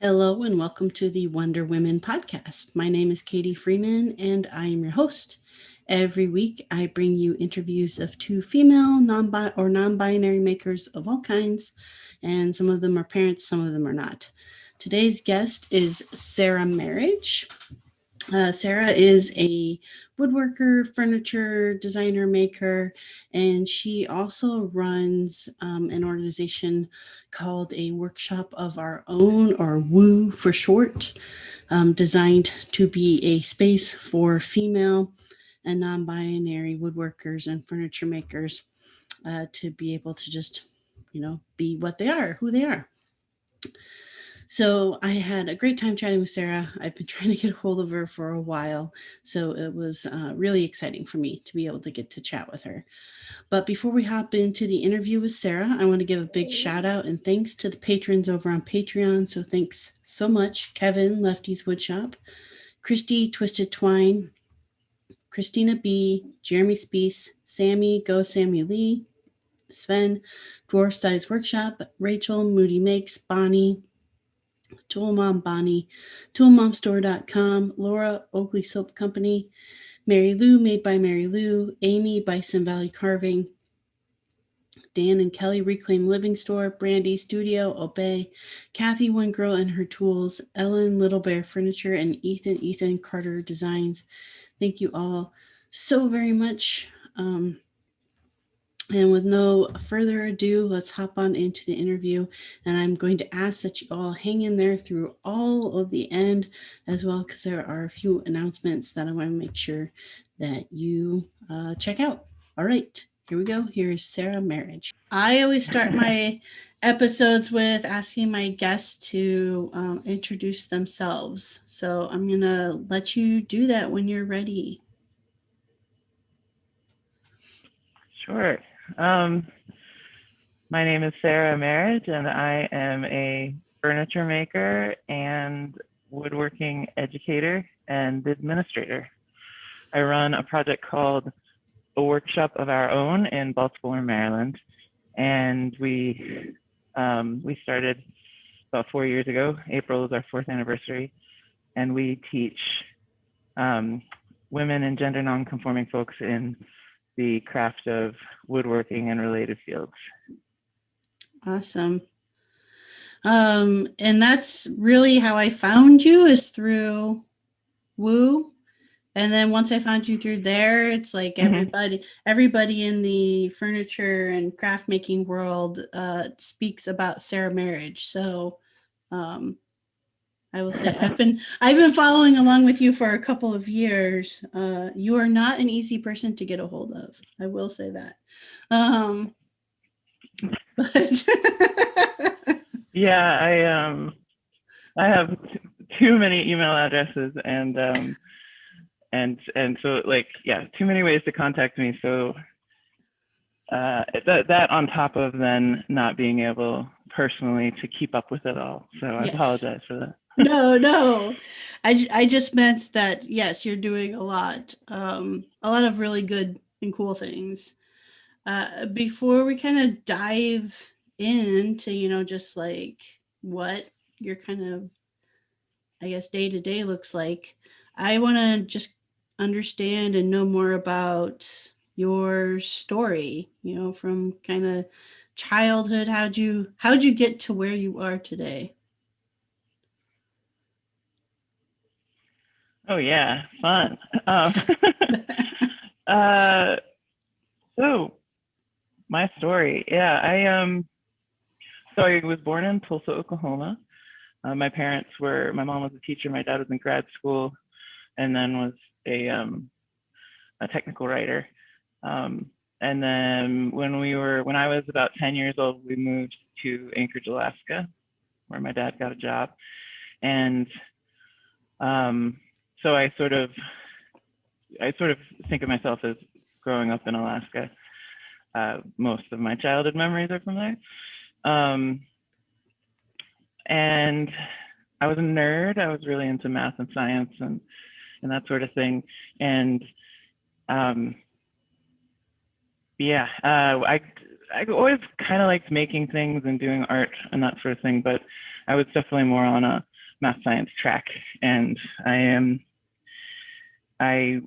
Hello and welcome to the Wonder Women podcast. My name is Katie Freeman and I am your host. Every week I bring you interviews of two female non-binary makers of all kinds, and some of them are parents, some of them are not. Today's guest is Sarah Marriage. Sarah is a woodworker, furniture designer, maker, and she also runs an organization called A Workshop of Our Own, or WOO for short, designed to be a space for female and non-binary woodworkers and furniture makers to be able to just, be what they are, who they are. So I had a great time chatting with Sarah. I've been trying to get a hold of her for a while, so it was really exciting for me to be able to get to chat with her. But before we hop into the interview with Sarah, I want to give a big shout out and thanks to the patrons over on Patreon. So thanks so much, Kevin, Lefty's Woodshop, Christy, Twisted Twine, Christina B, Jeremy Spees, Sammy, Go Sammy Lee, Sven, Dwarf Size Workshop, Rachel, Moody Makes, Bonnie, Tool Mom Bonnie, toolmomstore.com, Laura, Oakley Soap Company, Mary Lou, Made by Mary Lou, Amy, Bison Valley Carving, Dan and Kelly, Reclaim Living Store, Brandy Studio, Obey, Kathy, One Girl and Her Tools, Ellen, Little Bear Furniture, and Ethan Carter Designs. Thank you all so very much. And with no further ado, let's hop on into the interview. And I'm going to ask that you all hang in there through all of the end as well, because there are a few announcements that I want to make sure that you check out. All right, here we go. Here's Sarah Marriage. I always start my episodes with asking my guests to introduce themselves. So I'm going to let you do that when you're ready. Sure. My name is Sarah Marriage, and I am a furniture maker and woodworking educator and administrator. I run a project called A Workshop of Our Own in Baltimore, Maryland, and we started about 4 years ago. April is our 4th anniversary, and we teach women and gender non-conforming folks in the craft of woodworking and related fields. Awesome. And that's really how I found you, is through WOO. And then once I found you through there, it's like everybody in the furniture and craft making world speaks about Sarah Marriage. So I will say I've been following along with you for a couple of years. You are not an easy person to get a hold of. I will say that. But yeah, I have too many email addresses and so too many ways to contact me. So that on top of then not being able personally to keep up with it all. So I apologize for that. No. I just meant that, yes, you're doing a lot of really good and cool things. Before we kind of dive into, just like what your kind of, I guess, day to day looks like, I want to just understand and know more about your story, from kind of childhood. How'd you get to where you are today? Oh yeah, fun. So my story, so I was born in Tulsa, Oklahoma. My mom was a teacher, my dad was in grad school, and then was a technical writer. And then when I was about 10 years old, we moved to Anchorage, Alaska, where my dad got a job. And so I sort of think of myself as growing up in Alaska. Most of my childhood memories are from there. And I was a nerd. I was really into math and science and that sort of thing. And I always kind of liked making things and doing art and that sort of thing, but I was definitely more on a math science track. And I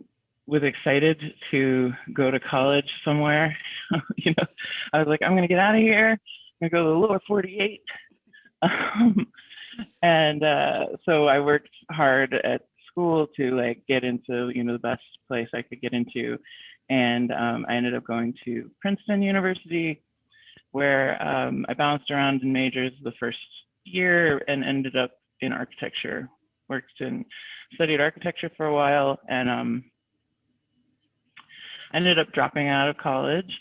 was excited to go to college somewhere. I was like, I'm going to get out of here. I'm going to go to the lower 48. And so I worked hard at school to like get into, the best place I could get into. And I ended up going to Princeton University, where I bounced around in majors the first year and ended up in architecture. Studied architecture for a while, and I ended up dropping out of college.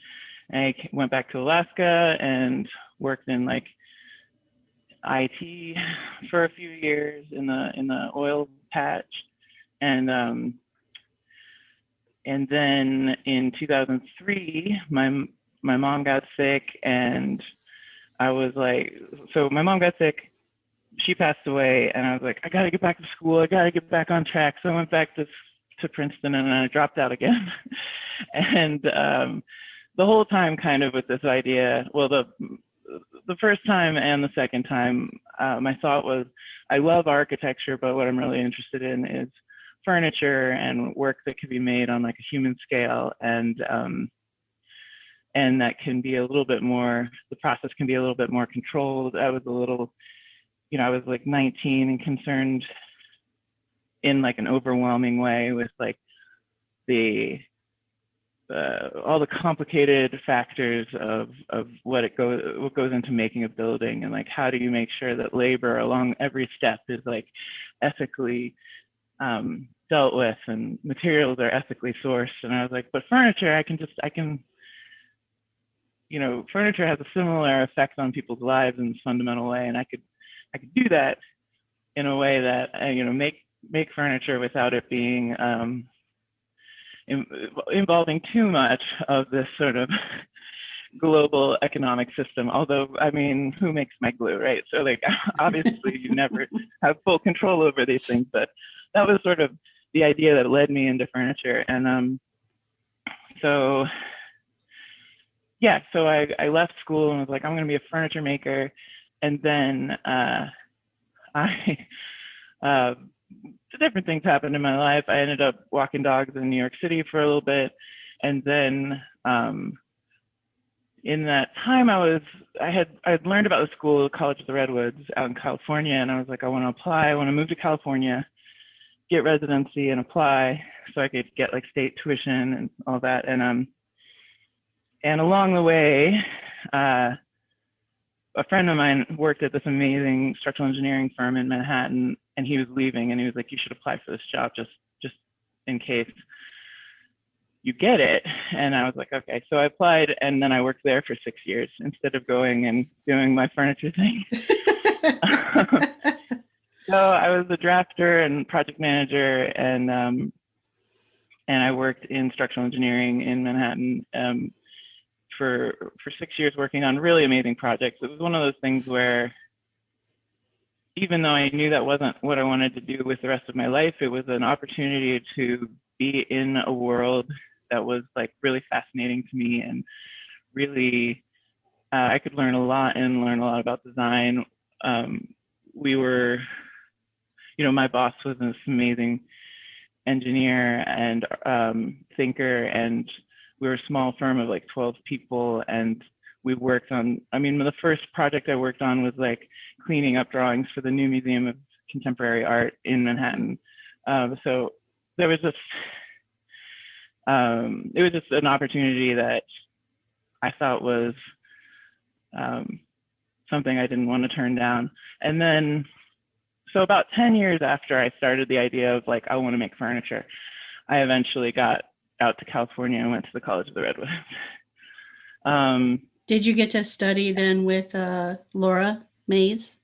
I went back to Alaska and worked in like IT for a few years in the oil patch, and then in 2003, my mom got sick, and I was like, so my mom got sick, she passed away, and I was like, I got to get back to school. I got to get back on track. So I went back to Princeton, and I dropped out again. And the whole time kind of with this idea, well, the first time and the second time, my thought was, I love architecture, but what I'm really interested in is furniture and work that can be made on like a human scale, and that can be a little bit more, the process can be a little bit more controlled. I was a little, I was like 19 and concerned in like an overwhelming way with like all the complicated factors of what goes into making a building, and like how do you make sure that labor along every step is like ethically dealt with and materials are ethically sourced. And I was like, but furniture, furniture has a similar effect on people's lives in a fundamental way, and I could do that in a way that make furniture without it being involving too much of this sort of global economic system. Although, I mean, who makes my glue, right? So like, obviously you never have full control over these things, but that was sort of the idea that led me into furniture. And so I left school and was like, I'm going to be a furniture maker. And then different things happened in my life. I ended up walking dogs in New York City for a little bit. And then in that time, I had learned about the school, College of the Redwoods out in California. And I was like, I want to apply. I want to move to California, get residency and apply so I could get like state tuition and all that. And along the way, a friend of mine worked at this amazing structural engineering firm in Manhattan, and he was leaving, and he was like, you should apply for this job just in case you get it. And I was like, okay. So I applied, and then I worked there for 6 years instead of going and doing my furniture thing. So I was a drafter and project manager, and I worked in structural engineering in Manhattan for 6 years, working on really amazing projects. It was one of those things where, even though I knew that wasn't what I wanted to do with the rest of my life, it was an opportunity to be in a world that was like really fascinating to me, and really I could learn a lot about design. We were, my boss was this amazing engineer and thinker, and we were a small firm of like 12 people, and we worked on, the first project I worked on was like cleaning up drawings for the new Museum of Contemporary Art in Manhattan. So there was this, it was just an opportunity that I thought was something I didn't want to turn down. And then, so about 10 years after I started the idea of like, I want to make furniture, I eventually got out to California and went to the College of the Redwoods. Did you get to study then with Laura Mays?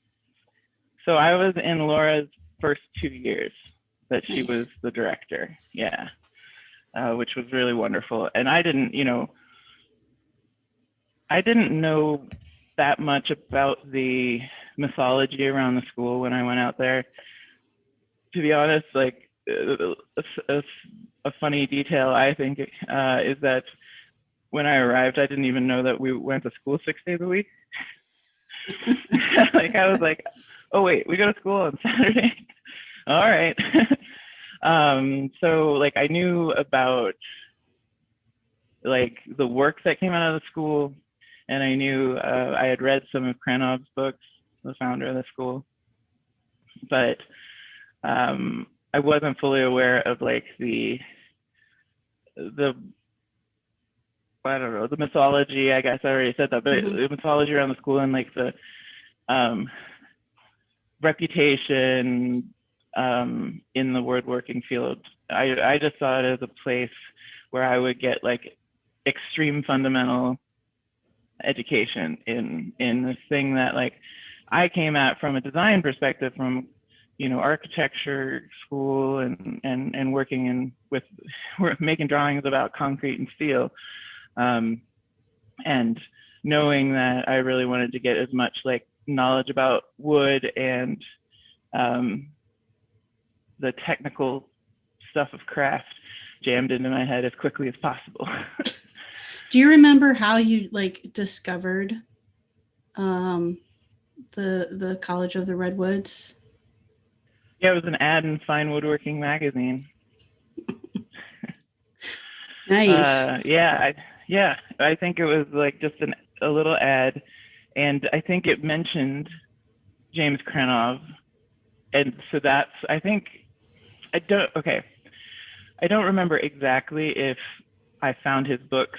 So I was in Laura's first 2 years that she Nice. was the director. Yeah. Which was really wonderful. And I didn't know that much about the mythology around the school when I went out there. To be honest, like a funny detail I think is that when I arrived, I didn't even know that we went to school 6 days a week. Like I was like, oh wait, we go to school on Saturday. All right. So like I knew about like the work that came out of the school, and I knew I had read some of Krenov's books, the founder of the school, but I wasn't fully aware of like the I don't know, the mythology. I guess I already said that, but the mythology around the school and like the reputation in the woodworking field. I just saw it as a place where I would get like extreme fundamental education in this thing that like I came at from a design perspective, from architecture school and working in with making drawings about concrete and steel, and knowing that I really wanted to get as much like knowledge about wood and the technical stuff of craft jammed into my head as quickly as possible. Do you remember how you like discovered the College of the Redwoods? Yeah, it was an ad in Fine Woodworking magazine. Nice. I think it was like just a little ad, and I think it mentioned James Krenov, and so that's I don't remember exactly if I found his books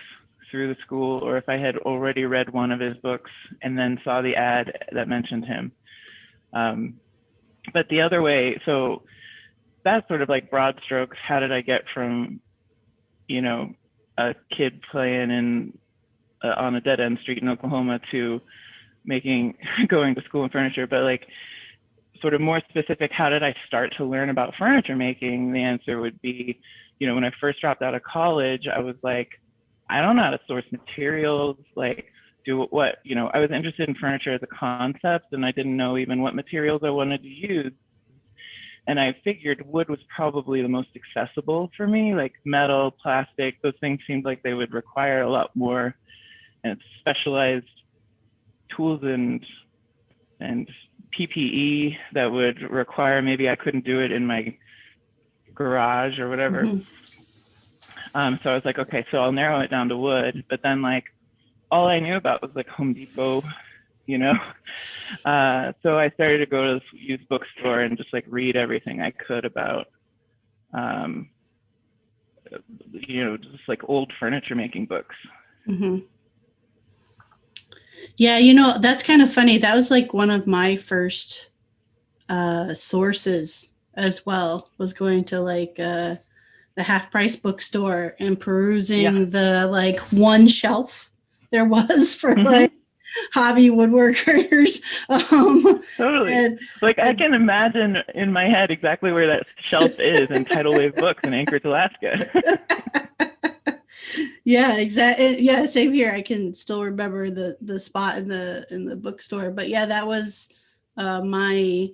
through the school or if I had already read one of his books and then saw the ad that mentioned him. But the other way, so that's sort of like broad strokes. How did I get from, a kid playing on a dead end street in Oklahoma to going to school in furniture? But like sort of more specific, how did I start to learn about furniture making? The answer would be, when I first dropped out of college, I was like, I don't know how to source materials, like do what, I was interested in furniture as a concept, and I didn't know even what materials I wanted to use. And I figured wood was probably the most accessible for me, like metal, plastic, those things seemed like they would require a lot more and specialized tools and PPE that would require, maybe I couldn't do it in my garage or whatever. So I was like, okay, so I'll narrow it down to wood. But then like all I knew about was like Home Depot, so I started to go to this used bookstore and just like read everything I could about, just like old furniture making books. Yeah, that's kind of funny. That was like one of my first sources as well, was going to like the half price bookstore and perusing the like one shelf there was for like hobby woodworkers. Totally. And like I can imagine in my head exactly where that shelf is in Tidal Wave Books in Anchorage, Alaska. Yeah, exactly. Yeah, same here. I can still remember the spot in the bookstore. But yeah, that was my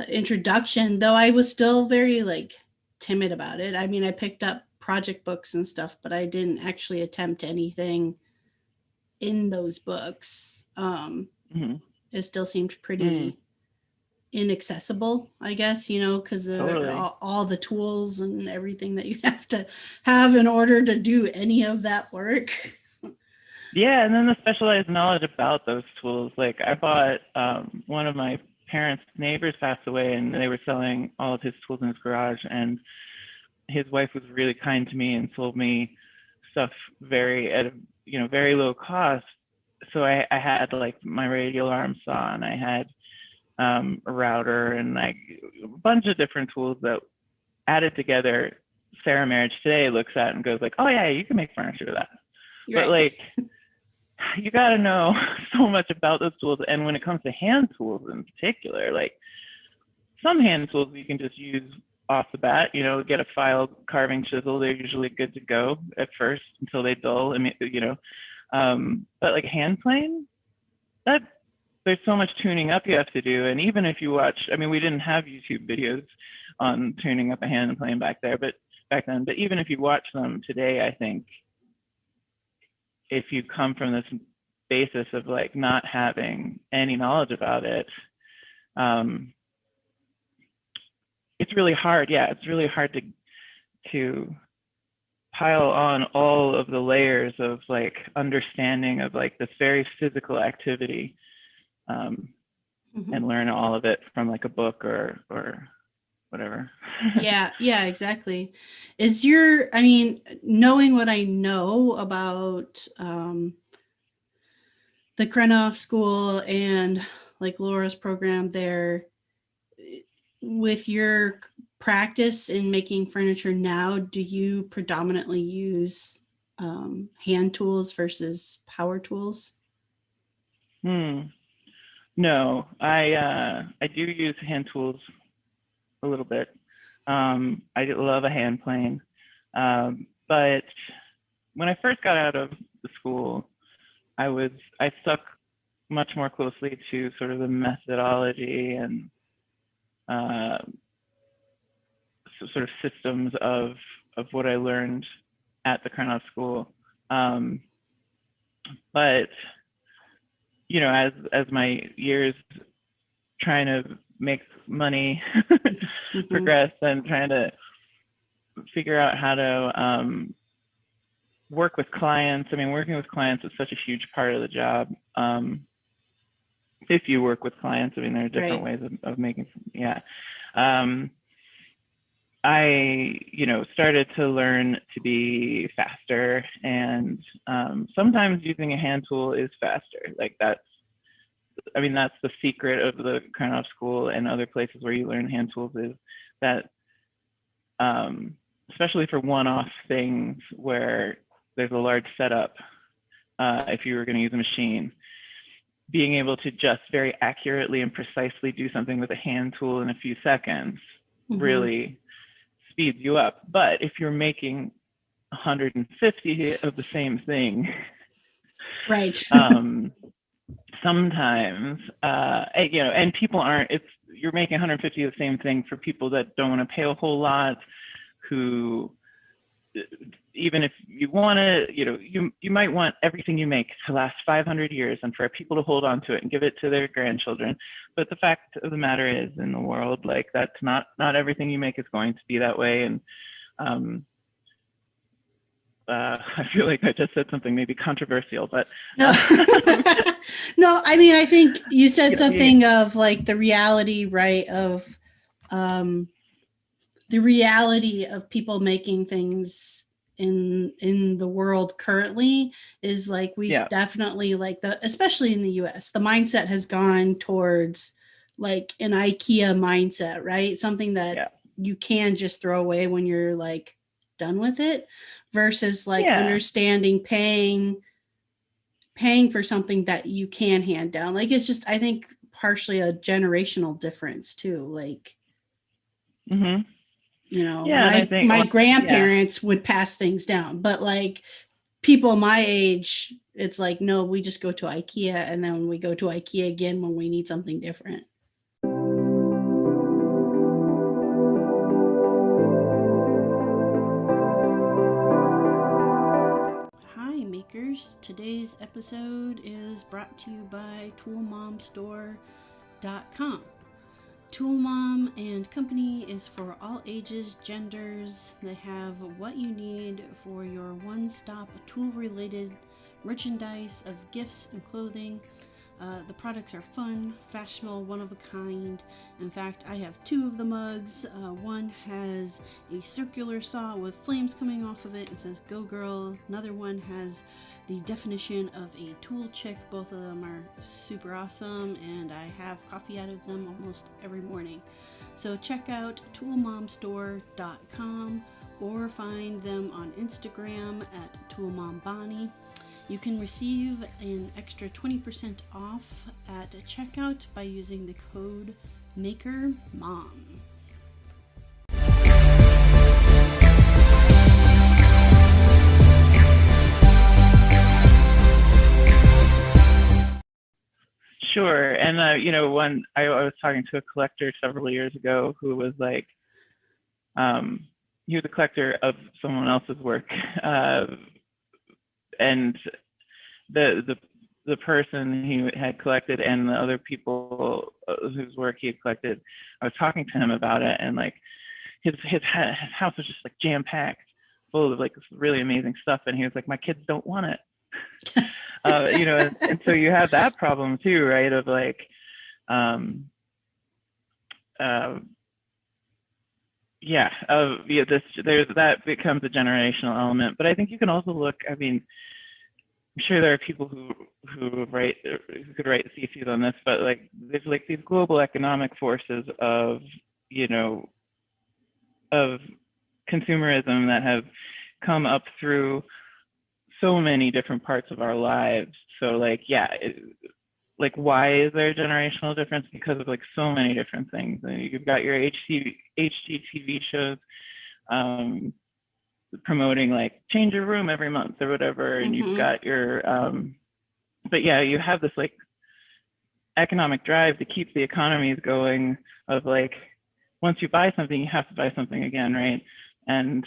introduction, though I was still very like timid about it. I mean, I picked up project books and stuff, but I didn't actually attempt anything in those books. It still seemed pretty inaccessible, I guess, because of all the tools and everything that you have to have in order to do any of that work. Yeah, and then the specialized knowledge about those tools. Like I bought one of my parents' neighbors passed away, and they were selling all of his tools in his garage, and his wife was really kind to me and sold me stuff at a very low cost. So I had like my radial arm saw, and I had a router, and like a bunch of different tools that added together, Sarah Marriage today looks at and goes like, oh yeah, you can make furniture with that. But like, you got to know so much about those tools. And when it comes to hand tools in particular, like some hand tools you can just use off the bat, you know, get a file, carving chisel, they're usually good to go at first until they dull. I mean, you know, but like hand plane, that there's so much tuning up you have to do. And even if you watch, I mean, we didn't have YouTube videos on tuning up a hand plane back then, but even if you watch them today, I think if you come from this basis of like not having any knowledge about it, it's really hard. Yeah, it's really hard to pile on all of the layers of like understanding of like this very physical activity, and learn all of it from like a book or whatever. Yeah, exactly. I mean, knowing what I know about the Krenov school and like Laura's program there, with your practice in making furniture now, do you predominantly use hand tools versus power tools? No, I do use hand tools a little bit. I love a hand plane, but when I first got out of the school, I stuck much more closely to sort of the methodology and sort of systems of what I learned at the Krenov school. But you know, as my years trying to make money progress and trying to figure out how to work with clients. I mean, working with clients is such a huge part of the job. If you work with clients, I mean, there are different ways of making, I, you know, started to learn to be faster, and sometimes using a hand tool is faster. Like that's the secret of the Krenov school and other places where you learn hand tools, is that, especially for one-off things where there's a large setup, if you were going to use a machine, being able to just very accurately and precisely do something with a hand tool in a few seconds really speeds you up. But if you're making 150 of the same thing, right? Sometimes, you know, and people aren't. You're making 150 of the same thing for people that don't want to pay a whole lot, who, even if you want to, you know, you might want everything you make to last 500 years and for people to hold on to it and give it to their grandchildren. But the fact of the matter is, in the world, like that's not everything you make is going to be that way. And I feel like I just said something maybe controversial, but no. No, I mean, I think you said something of like the reality, right, of the reality of people making things in the world currently is like we definitely, like, especially in the US, the mindset has gone towards like an IKEA mindset, right? Something that you can just throw away when you're like done with it, versus like understanding paying for something that you can hand down. Like, it's just, I think, partially a generational difference too. Like, you know, my grandparents would pass things down, but like people my age, it's like, no, we just go to IKEA, and then we go to IKEA again when we need something different. Hi makers, today's episode is brought to you by toolmomstore.com. Tool Mom and Company is for all ages, genders. They have what you need for your one-stop tool-related merchandise of gifts and clothing. The products are fun, fashionable, one of a kind. In fact, I have two of the mugs. One has a circular saw with flames coming off of it and says "Go Girl." Another one has the definition of a tool chick. Both of them are super awesome, and I have coffee out of them almost every morning. So check out toolmomstore.com or find them on Instagram at toolmombonnie. You can receive an extra 20% off at checkout by using the code MAKERMOM. Sure. And, when I was talking to a collector several years ago who was like, he was a collector of someone else's work. And the person he had collected and the other people whose work he had collected, I was talking to him about it, and like his house was just like jam packed full of like this really amazing stuff, and he was like, my kids don't want it. And so you have that problem too, right? Of like, that becomes a generational element. But I think you can also look. I mean, I'm sure there are people who could write theses on this, but like there's like these global economic forces of consumerism that have come up through so many different parts of our lives. So like, why is there a generational difference? Because of like so many different things. And you've got your HGTV shows promoting like change your room every month or whatever, and you've got your you have this like economic drive to keep the economies going of like, once you buy something, you have to buy something again, right? And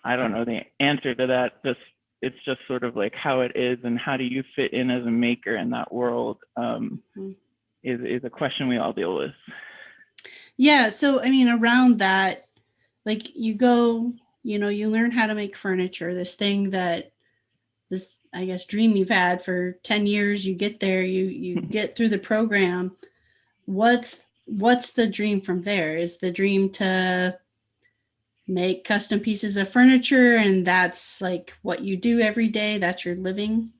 I don't know the answer to that. It's just sort of like how it is, and how do you fit in as a maker in that world is a question we all deal with. Yeah. So, I mean, around that, like you go, you learn how to make furniture, this I guess, dream you've had for 10 years, you get there, you get through the program. What's the dream from there? Is the dream to make custom pieces of furniture, and that's like what you do every day? That's your living?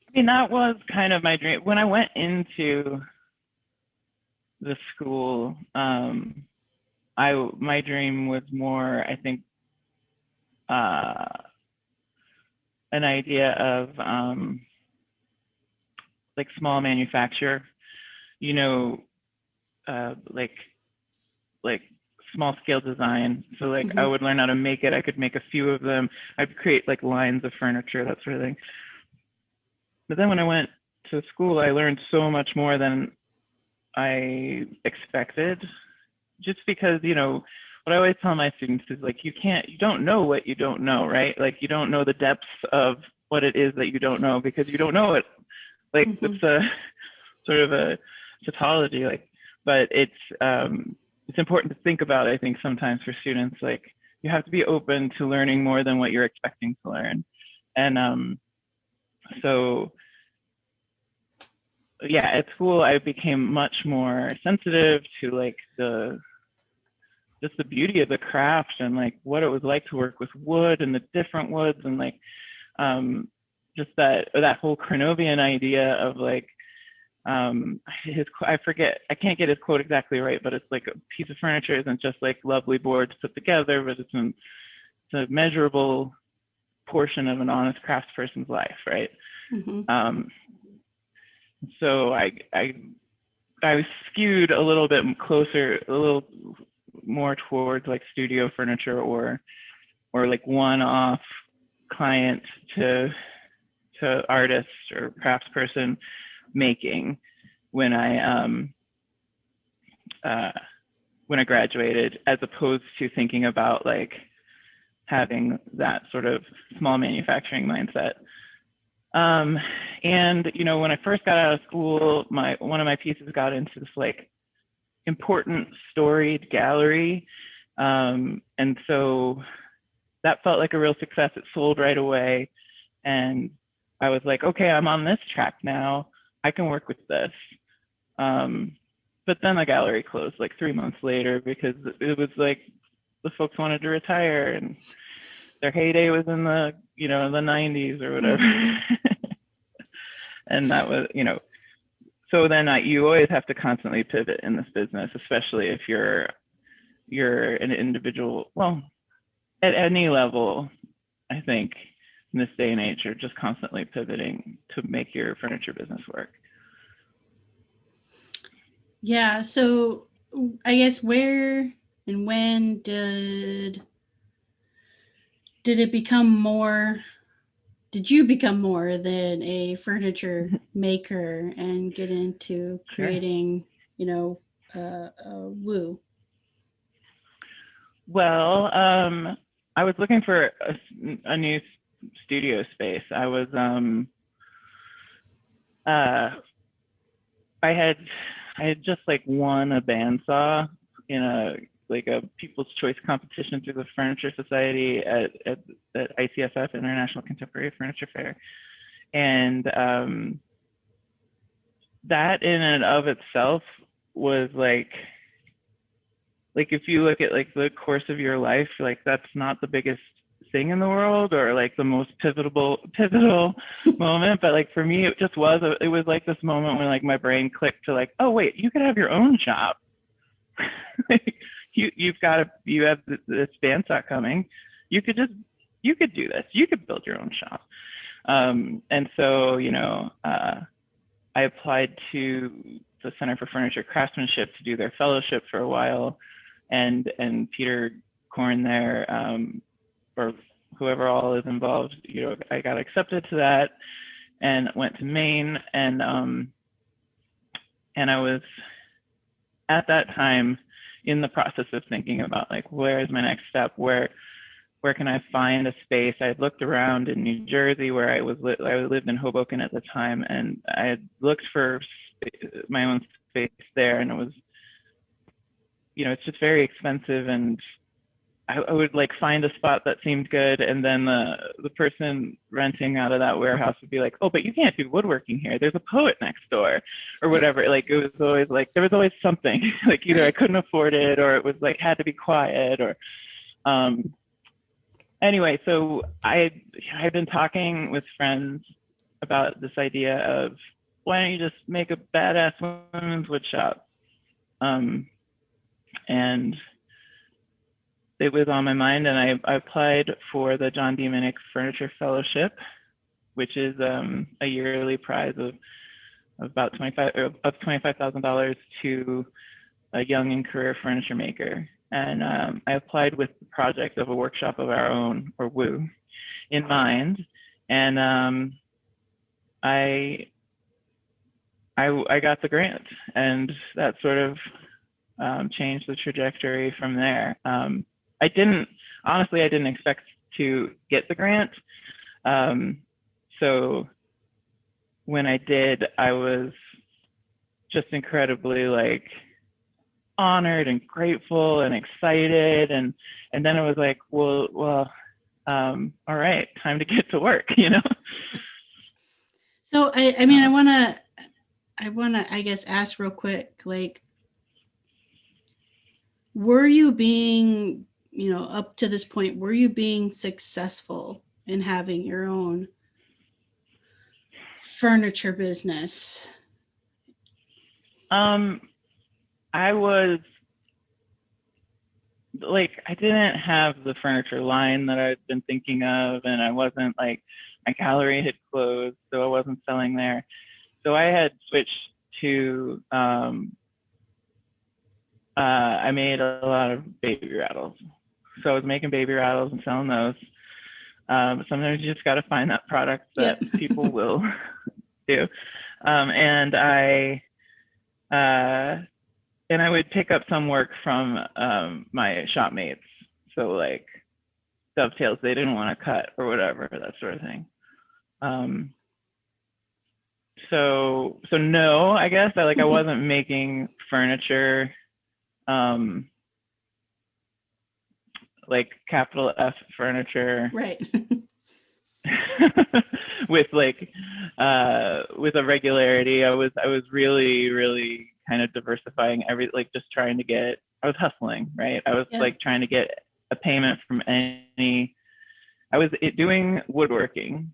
I mean, that was kind of my dream. When I went into the school, my dream was more, I think, an idea of like small manufacture, like small scale design. So like I would learn how to make it. I could make a few of them. I'd create like lines of furniture, that sort of thing. But then when I went to school, I learned so much more than I expected, just because, what I always tell my students is like, you don't know what you don't know, right? Like you don't know the depths of what it is that you don't know, because you don't know it. Like it's a sort of a tautology, like, but it's important to think about, I think, sometimes for students, like you have to be open to learning more than what you're expecting to learn. And so yeah, at school I became much more sensitive to like just the beauty of the craft, and like what it was like to work with wood and the different woods, and like just that whole Krenovian idea of like I forget, I can't get his quote exactly right, but it's like a piece of furniture isn't just like lovely boards put together, but it's a measurable portion of an honest craftsperson's life, right? So I was skewed a little bit closer, a little more towards like studio furniture or like one-off client to artist or craftsperson making when I graduated, as opposed to thinking about like having that sort of small manufacturing mindset. And when I first got out of school, one of my pieces got into this like important storied gallery, and so that felt like a real success. It sold right away, and I was like, okay, I'm on this track now. I can work with this. But then the gallery closed like 3 months later because it was like the folks wanted to retire and their heyday was in the, the 90s or whatever. And that was, so then you always have to constantly pivot in this business, especially if you're an individual. Well, at any level, I think in this day and age, you're just constantly pivoting to make your furniture business work. Yeah. So I guess where and when did it become more? Did you become more than a furniture maker and get into creating, Woo? Well, I was looking for a new studio space. I was, I had just like won a bandsaw in a People's Choice competition through the Furniture Society at ICFF, International Contemporary Furniture Fair, and that in and of itself was like if you look at like the course of your life, like that's not the biggest thing in the world or like the most pivotal moment, but like for me it just was it was like this moment when like my brain clicked to like, oh wait, you could have your own shop. you have this bandsaw coming, you could do this, you could build your own shop. And so I applied to the Center for Furniture Craftsmanship to do their fellowship for a while, and Peter Korn there, or whoever all is involved, I got accepted to that and went to Maine, and I was at that time in the process of thinking about like, where is my next step? Where can I find a space? I had looked around in New Jersey where I lived in Hoboken at the time, and I had looked for my own space there, and it was, it's just very expensive, and I would like find a spot that seemed good, and then the person renting out of that warehouse would be like, oh, but you can't do woodworking here. There's a poet next door, or whatever. Like it was always like there was always something. Like either I couldn't afford it, or it was like had to be quiet, or anyway. So I've been talking with friends about this idea of why don't you just make a badass women's wood shop, and it was on my mind, and I applied for the John D. Minnick Furniture Fellowship, which is a yearly prize of about $25,000 to a young and career furniture maker. And I applied with the project of a workshop of our own, or WOO, in mind. And I got the grant, and that sort of changed the trajectory from there. I didn't expect to get the grant. So when I did, I was just incredibly like honored and grateful and excited. And then it was like, well, all right, time to get to work, So I want to, I guess, ask real quick, like, were you being, up to this point, were you being successful in having your own furniture business? I was like, I didn't have the furniture line that I'd been thinking of, and I wasn't like, my gallery had closed, so I wasn't selling there. So I had switched to, I made a lot of baby rattles. So I was making baby rattles and selling those. Sometimes you just got to find that product that people will do. And I would pick up some work from my shop mates. So like dovetails they didn't want to cut or whatever, that sort of thing. So no, I guess I wasn't making furniture, like capital F furniture. Right. with like with a regularity. I was really kind of diversifying just trying to get. I was hustling, right? I was like trying to get a payment from any. I was doing woodworking,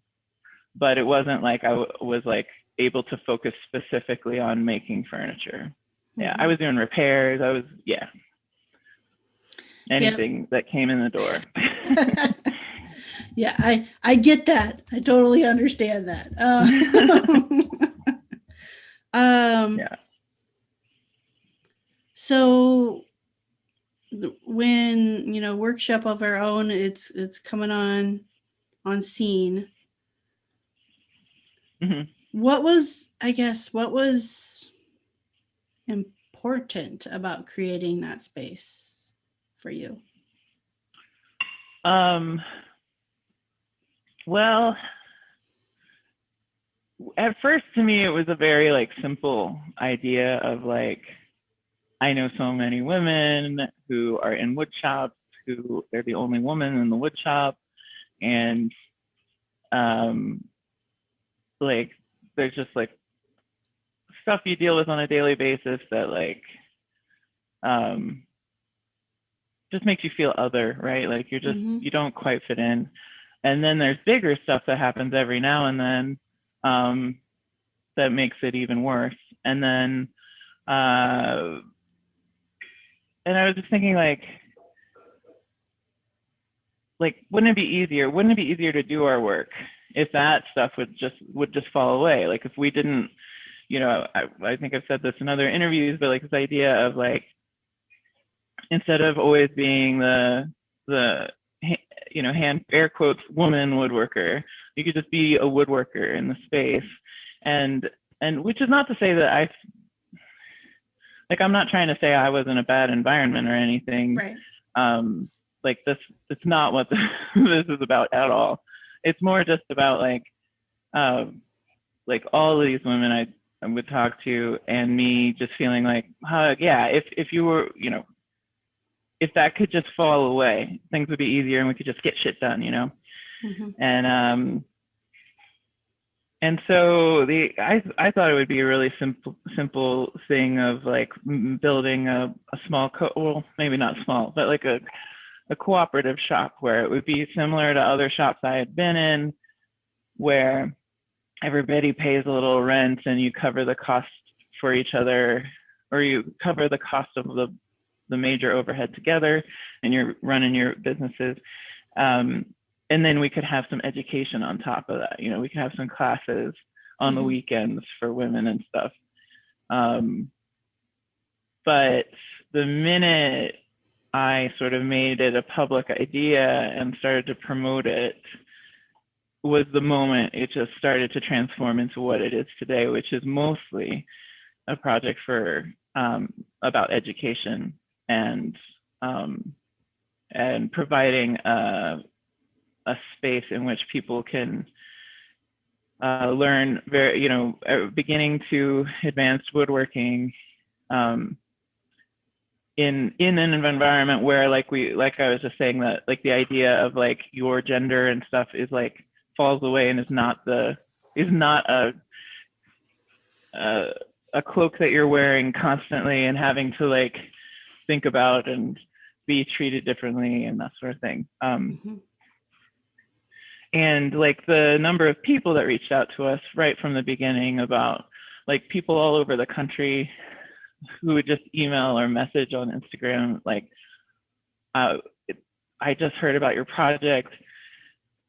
but it wasn't like I was like able to focus specifically on making furniture. Yeah, I was doing repairs. I was anything that came in the door. Yeah, I get that. I totally understand that. Yeah. So when workshop of our own, it's coming on scene. Mm-hmm. What was important about creating that space for you? Well, at first to me it was a very like simple idea of like, I know so many women who are in wood shops who they're the only woman in the wood shop, and like there's just like stuff you deal with on a daily basis that like just makes you feel other, right? Like you're just you don't quite fit in. And then there's bigger stuff that happens every now and then that makes it even worse. And then and I was just thinking like wouldn't it be easier to do our work if that stuff would just fall away? Like if we didn't, I think I've said this in other interviews, but like this idea of like, instead of always being the hand air quotes woman woodworker, you could just be a woodworker in the space. And which is not to say that I'm not trying to say I was in a bad environment or anything. Right. Like this, it's not what this is about at all. It's more just about like all of these women I would talk to, and me just feeling like, if you were, if that could just fall away, things would be easier and we could just get shit done, And so I thought it would be a really simple thing of like building a small, well, maybe not small, but like a cooperative shop where it would be similar to other shops I had been in, where everybody pays a little rent and you cover the cost for each other, or you cover the cost of the major overhead together, and you're running your businesses. And then we could have some education on top of that. We could have some classes on the weekends for women and stuff. But the minute I sort of made it a public idea and started to promote it was the moment it just started to transform into what it is today, which is mostly a project for about education and providing a space in which people can learn beginning to advanced woodworking in an environment where like I was just saying, that like the idea of like your gender and stuff is like falls away and is not a cloak that you're wearing constantly and having to like think about and be treated differently and that sort of thing. And like the number of people that reached out to us right from the beginning, about like people all over the country who would just email or message on Instagram, like, I just heard about your project.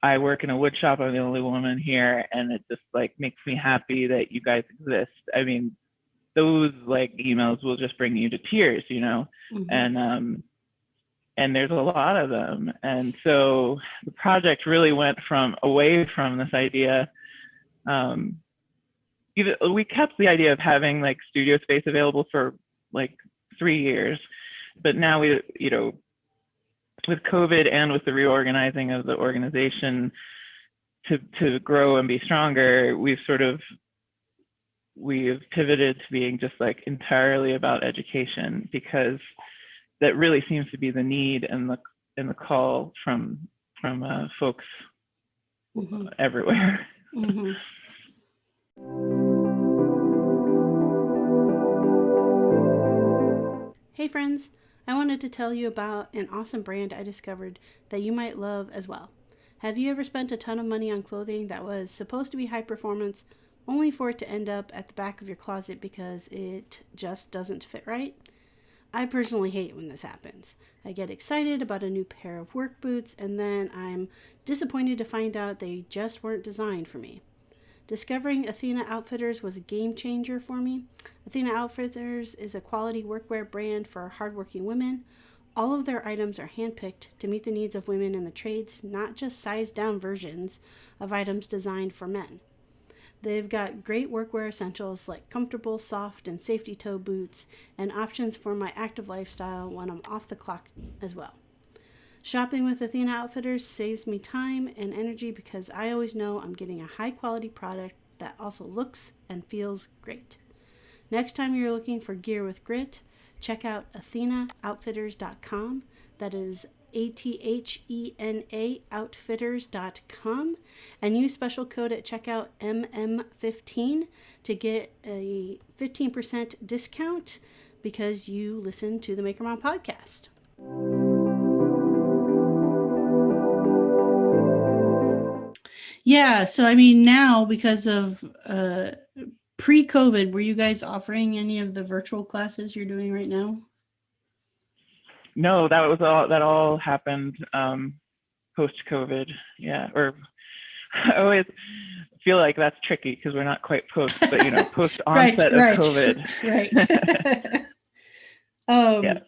I work in a wood shop. I'm the only woman here, and it just like makes me happy that you guys exist. I mean, those like emails will just bring you to tears, and there's a lot of them. And so the project really went away from this idea. We kept the idea of having like studio space available for like 3 years, but now with COVID and with the reorganizing of the organization to grow and be stronger, we've pivoted to being just like entirely about education, because that really seems to be the need and the call from folks Mm-hmm. everywhere. Mm-hmm. Hey friends, I wanted to tell you about an awesome brand I discovered that you might love as well. Have you ever spent a ton of money on clothing that was supposed to be high performance, only for it to end up at the back of your closet because it just doesn't fit right? I personally hate when this happens. I get excited about a new pair of work boots and then I'm disappointed to find out they just weren't designed for me. Discovering Athena Outfitters was a game changer for me. Athena Outfitters is a quality workwear brand for hardworking women. All of their items are handpicked to meet the needs of women in the trades, not just sized down versions of items designed for men. They've got great workwear essentials like comfortable, soft, and safety toe boots, and options for my active lifestyle when I'm off the clock as well. Shopping with Athena Outfitters saves me time and energy because I always know I'm getting a high quality product that also looks and feels great. Next time you're looking for gear with grit, check out AthenaOutfitters.com. That is ATHENA Outfitters.com, and use special code at checkout MM15 to get a 15% discount because you listen to the Maker Mom podcast. Yeah, so I mean, now because of pre-COVID, were you guys offering any of the virtual classes you're doing right now? No, that all happened post-COVID. Yeah, or I always feel like that's tricky because we're not quite post, but post onset right. of COVID. Right. Yeah.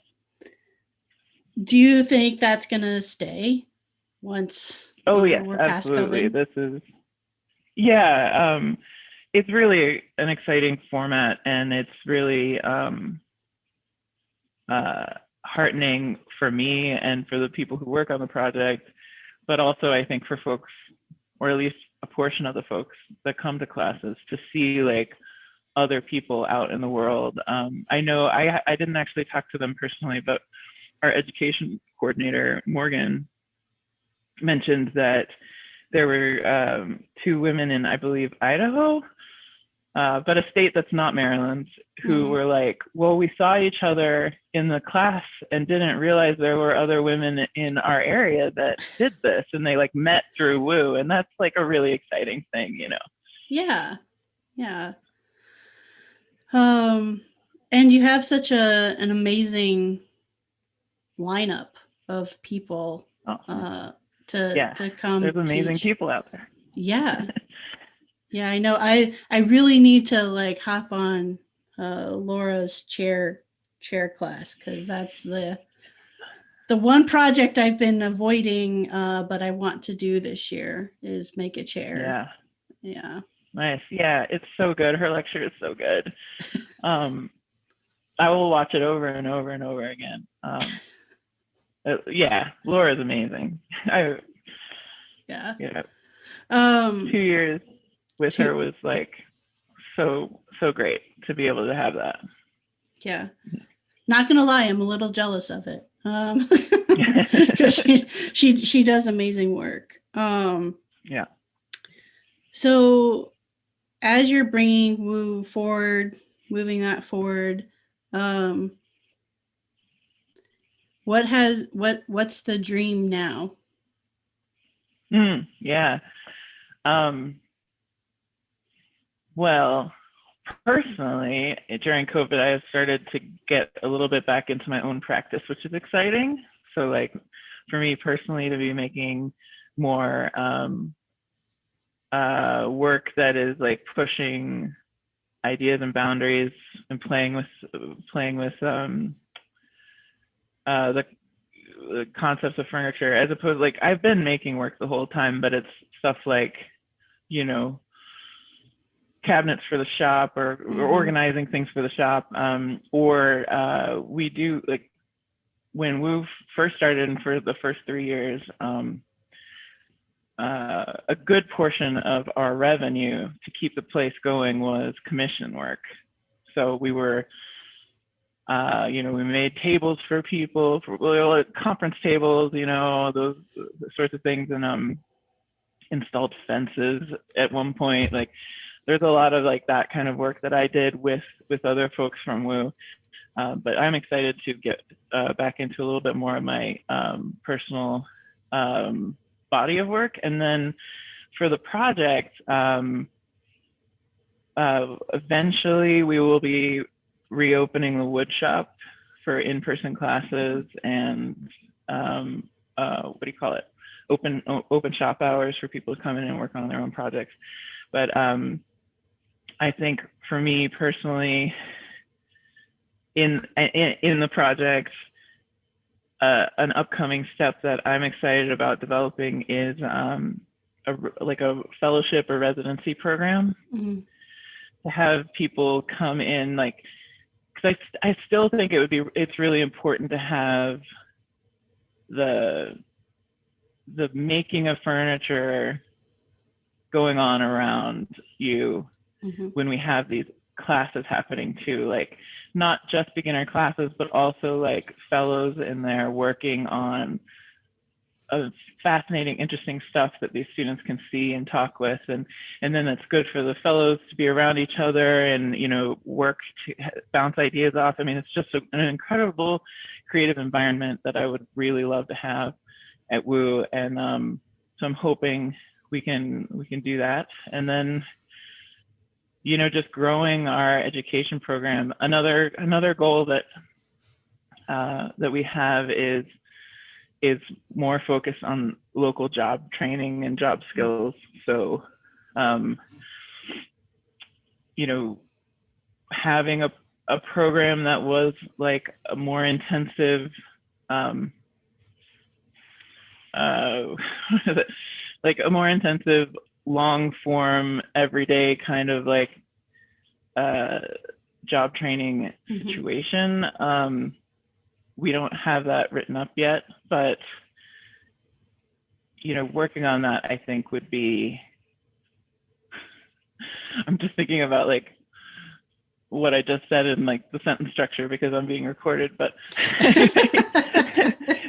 Do you think that's gonna stay once? Oh yes, we're absolutely. past COVID? It's really an exciting format, and it's really heartening for me and for the people who work on the project, but also I think for folks, or at least a portion of the folks that come to classes, to see like other people out in the world. I know I didn't actually talk to them personally, but our education coordinator, Morgan, mentioned that there were 2 women in, I believe, Idaho, but a state that's not Maryland, who were like, well, we saw each other in the class and didn't realize there were other women in our area that did this, and they like met through Woo, and that's like a really exciting thing, Yeah. And you have such an amazing lineup of people to come. There's amazing teach. people out there. Yeah. Yeah, I know. I really need to like hop on Laura's chair class, because that's the one project I've been avoiding, but I want to do this year is make a chair. Yeah. Nice. Yeah, it's so good. Her lecture is so good. I will watch it over and over and over again. Laura's amazing. 2 years with her was like so great to be able to have that. Yeah. Not gonna lie, I'm a little jealous of it. Because she does amazing work. Yeah. So as you're bringing Woo forward, moving that forward, what's the dream now? Well, personally, during COVID, I have started to get a little bit back into my own practice, which is exciting. So like for me personally, to be making more work that is like pushing ideas and boundaries and playing with the concepts of furniture, as opposed, like, I've been making work the whole time, but it's stuff like, cabinets for the shop, or organizing things for the shop, or we do, like, when Woo first started, and for the first 3 years, a good portion of our revenue to keep the place going was commission work. So we were, we made tables for people, for conference tables, those sorts of things. And installed fences at one point. Like there's a lot of like that kind of work that I did with other folks from WU. But I'm excited to get back into a little bit more of my personal body of work. And then for the project, eventually we will be reopening the wood shop for in-person classes and what do you call it? Open shop hours for people to come in and work on their own projects. But I think for me personally, in the project, an upcoming step that I'm excited about developing is like a fellowship or residency program. Mm-hmm. To have people come in, like, because I still think it's really important to have the making of furniture going on around you mm-hmm. when we have these classes happening too, like not just beginner classes, but also like fellows in there working on fascinating, interesting stuff that these students can see and talk with, and then it's good for the fellows to be around each other and, you know, work to bounce ideas off. I mean, it's just an incredible creative environment that I would really love to have at WU, and so I'm hoping we can do that. And then, you know, just growing our education program. Another goal that we have is more focused on local job training and job skills. So, you know, having a program that was like a more intensive, like a more intensive, long form, everyday kind of like job training mm-hmm. situation. We don't have that written up yet, but, you know, working on that, I think would be, I'm just thinking about like what I just said in like the sentence structure because I'm being recorded, but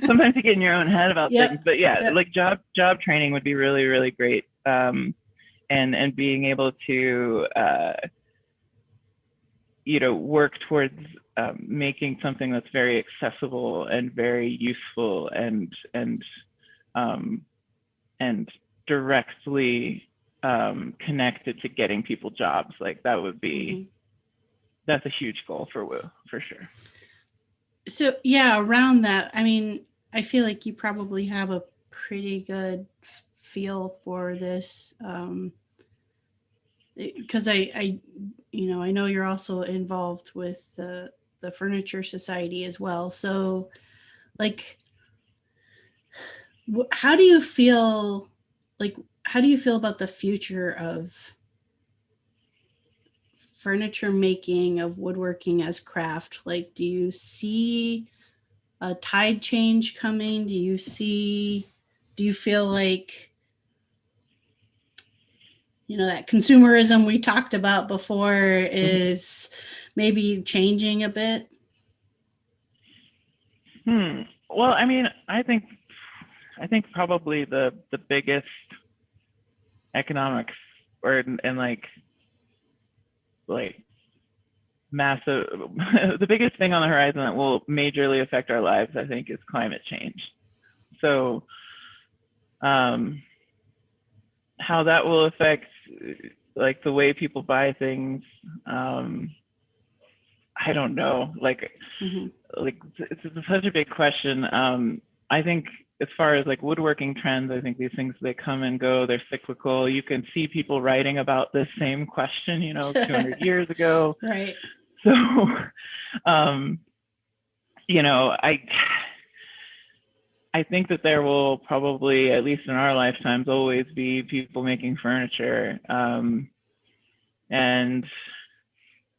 sometimes you get in your own head about things, but yeah, like job training would be really, really great. And being able to, you know, work towards making something that's very accessible and very useful and directly connected to getting people jobs. Like that would be, mm-hmm. that's a huge goal for WU, for sure. So yeah, around that, I mean, I feel like you probably have a pretty good feel for this, because I you know, I know you're also involved with the Furniture Society as well. So, like, how do you feel? Like, how do you feel about the future of furniture making, of woodworking as craft? Like, do you see a tide change coming? Do you feel like, you know, that consumerism we talked about before is maybe changing a bit? Well, I mean, I think probably the biggest economic and like massive, the biggest thing on the horizon that will majorly affect our lives, I think, is climate change. So, how that will affect like the way people buy things, I don't know. Like, mm-hmm. like it's such a big question. I think as far as like woodworking trends, I think these things, they come and go. They're cyclical. You can see people writing about this same question, you know, 200 years ago. Right. So, you know, I think that there will probably, at least in our lifetimes, always be people making furniture, and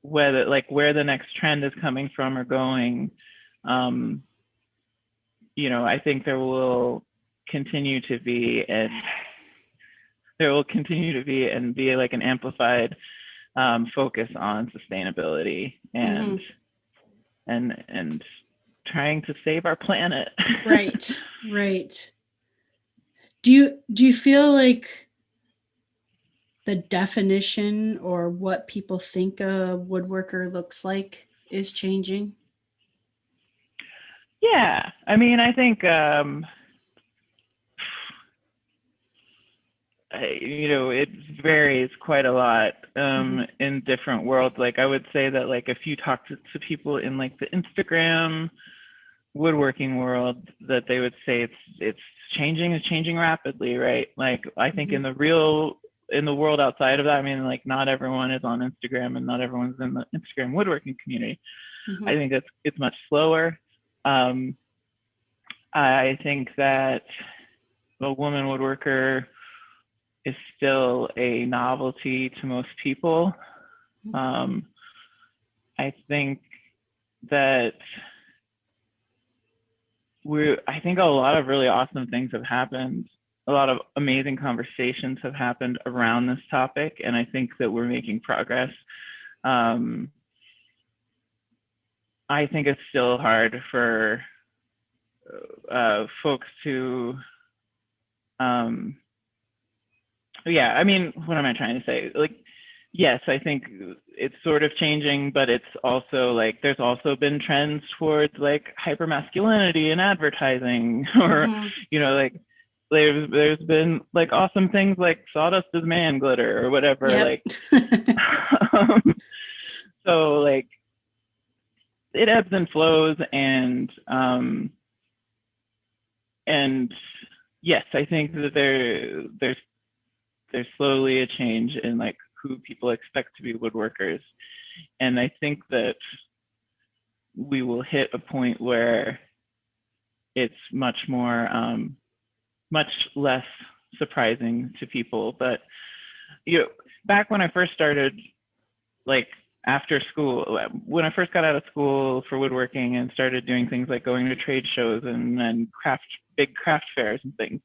whether like where the next trend is coming from or going, you know, I think there will continue to be and be like an amplified focus on sustainability and mm-hmm. and trying to save our planet. Right. Do you feel like the definition or what people think a woodworker looks like is changing? Yeah, I mean, I think it varies quite a lot in different worlds. Like I would say that like if you talk to people in like the Instagram woodworking world, that they would say it's changing rapidly, right? Like I think in the world outside of that, I mean, like not everyone is on Instagram and not everyone's in the Instagram woodworking community. I think it's much slower. I think that a woman woodworker is still a novelty to most people. I think that I think a lot of really awesome things have happened. A lot of amazing conversations have happened around this topic, and I think that we're making progress. I think it's still hard for folks to, yeah, I mean, what am I trying to say? Like, yes, I think it's sort of changing, but it's also like there's also been trends towards like hypermasculinity in advertising, or like there's been like awesome things like sawdust is man glitter or whatever. Like, so like it ebbs and flows, and yes, I think that there's slowly a change in like who people expect to be woodworkers. And I think that we will hit a point where it's much less surprising to people. But back when I first started, like after school, when I first got out of school for woodworking and started doing things like going to trade shows and big craft fairs and things,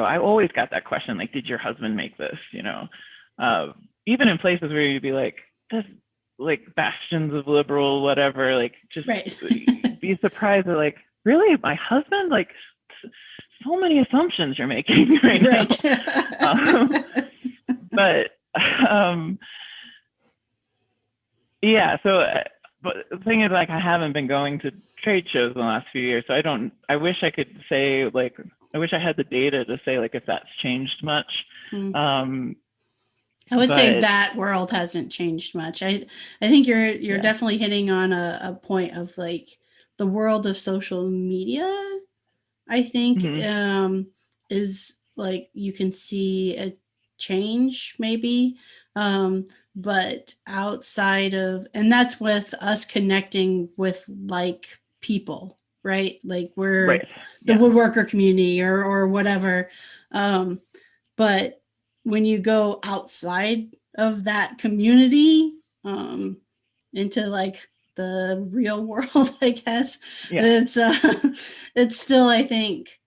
I always got that question, like, did your husband make this? Even in places where you'd be like, this, like bastions of liberal, whatever, like just be surprised that like, really, my husband? Like, so many assumptions you're making right now. But yeah, so but the thing is, like, I haven't been going to trade shows in the last few years, so I wish I could say, like, I wish I had the data to say, like, if that's changed much. I would say that world hasn't changed much. I think you're definitely hitting on a point of like the world of social media. I think is like you can see a change maybe, but outside of, and that's with us connecting with like people, right? Like we're the woodworker community or whatever. But when you go outside of that community, into like the real world, I guess, it's still, I think,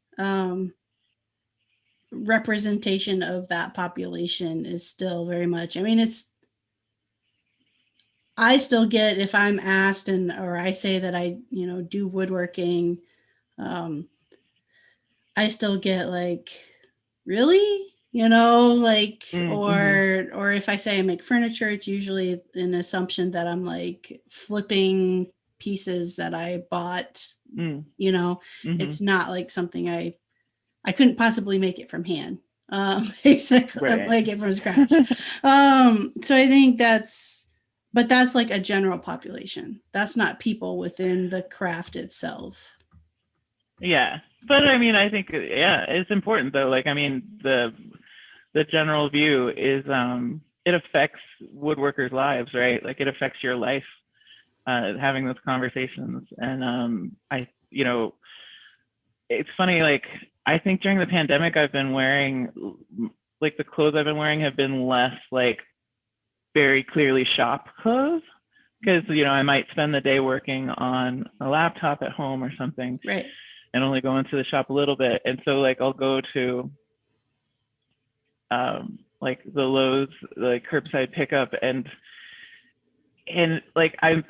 representation of that population is still very much, I mean, I still get, if I'm asked or I say that I, do woodworking, I still get like, really? Like, or if I say I make furniture, it's usually an assumption that I'm like flipping pieces that I bought. It's not like something I couldn't possibly make it from hand. Basically, make it from scratch. So I think that's like a general population. That's not people within the craft itself. Yeah, but I mean, I think it's important though. Like, I mean, the general view is it affects woodworkers' lives, right? Like, it affects your life, having those conversations. And it's funny, like, I think during the pandemic I've been wearing, like, the clothes I've been wearing have been less like very clearly shop clothes, because I might spend the day working on a laptop at home or something, right, and only go into the shop a little bit. And so like I'll go to like the Lowe's, like curbside pickup, and like I've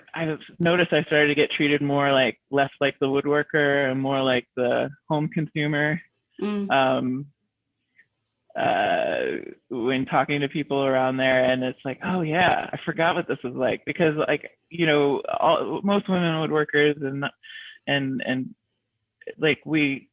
noticed I started to get treated more like, less like the woodworker and more like the home consumer. when talking to people around there, and it's like, oh yeah, I forgot what this was like, because like, you know, most women woodworkers and like we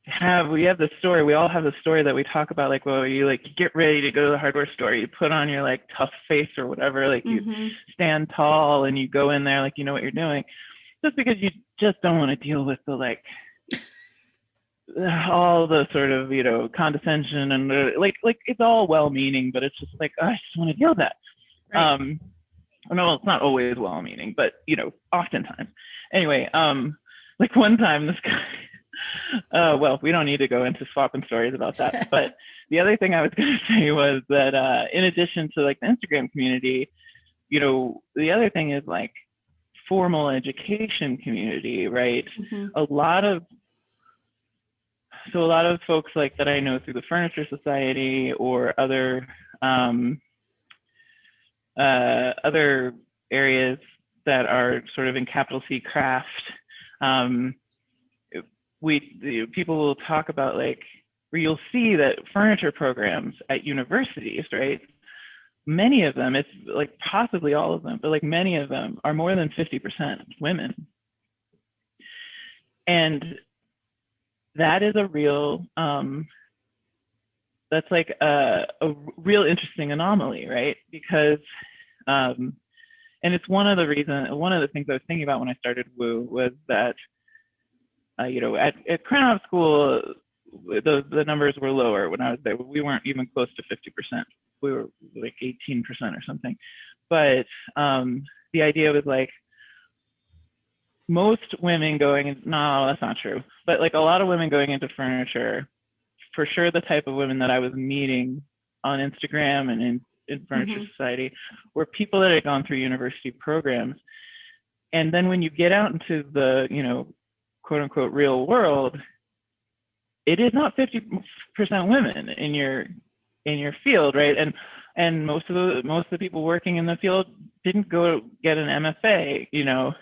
have the story, we all have the story that we talk about, like, well, you like get ready to go to the hardware store, you put on your like tough face or whatever, like you stand tall and you go in there like you know what you're doing, just because you just don't want to deal with the like all the sort of, you know, condescension and like it's all well-meaning, but it's just like, oh, I just want to deal with that. Right. No, it's not always well-meaning, but you know, oftentimes. Anyway, like one time this guy, well, we don't need to go into swapping stories about that. But the other thing I was going to say was that in addition to like the Instagram community, you know, the other thing is like formal education community, right? A lot of folks like that I know through the Furniture Society or other areas that are sort of in capital C craft, people will talk about like, where you'll see that furniture programs at universities, right? Many of them, it's like possibly all of them, but like many of them are more than 50% women. And that is a real, that's like a real interesting anomaly, right? Because, and it's one of the things I was thinking about when I started WU was that, you know, at Krenov school, the numbers were lower when I was there. We weren't even close to 50%. We were like 18% or something. But the idea was like, most women going, no, that's not true. But like a lot of women going into furniture, for sure the type of women that I was meeting on Instagram and in Furniture Society were people that had gone through university programs. And then when you get out into the, you know, quote unquote real world, it is not 50% women in your field, right? And most of the people working in the field didn't go get an MFA, you know.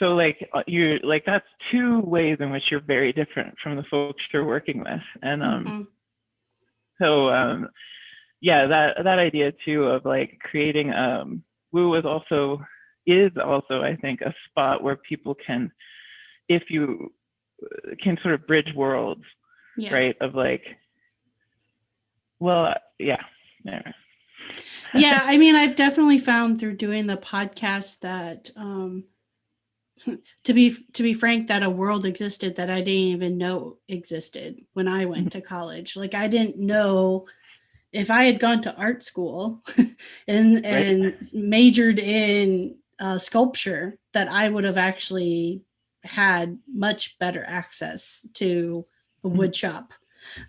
So like you're like, that's two ways in which you're very different from the folks you're working with. And so yeah, that idea too of like creating WU is also I think a spot where people can, if you can sort of bridge worlds, right? Of like, well, yeah. Yeah, I mean, I've definitely found through doing the podcast that to be frank, that a world existed that I didn't even know existed when I went to college. Like I didn't know, if I had gone to art school and majored in sculpture, that I would have actually had much better access to a wood shop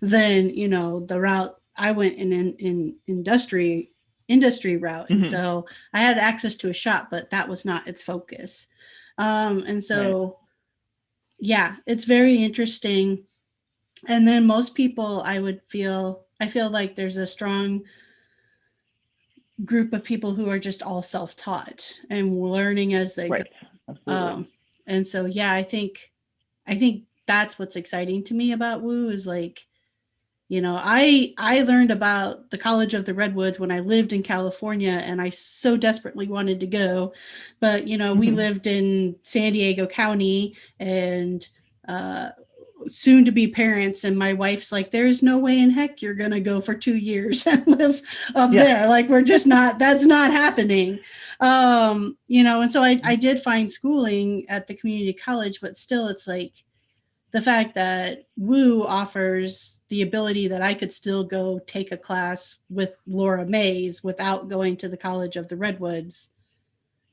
than, you know, the route I went in industry route. And so I had access to a shop, but that was not its focus. And so, yeah, it's very interesting. And then most people, I feel like there's a strong group of people who are just all self-taught and learning as they go. And so, yeah, I think that's what's exciting to me about WU is like, you know, I learned about the College of the Redwoods when I lived in California and I so desperately wanted to go. But, you know, we lived in San Diego County and soon to be parents. And my wife's like, there's no way in heck you're going to go for 2 years and live up there. Like, we're just not, that's not happening. You know, and so I did find schooling at the community college, but still it's like, the fact that WU offers the ability that I could still go take a class with Laura Mays without going to the College of the Redwoods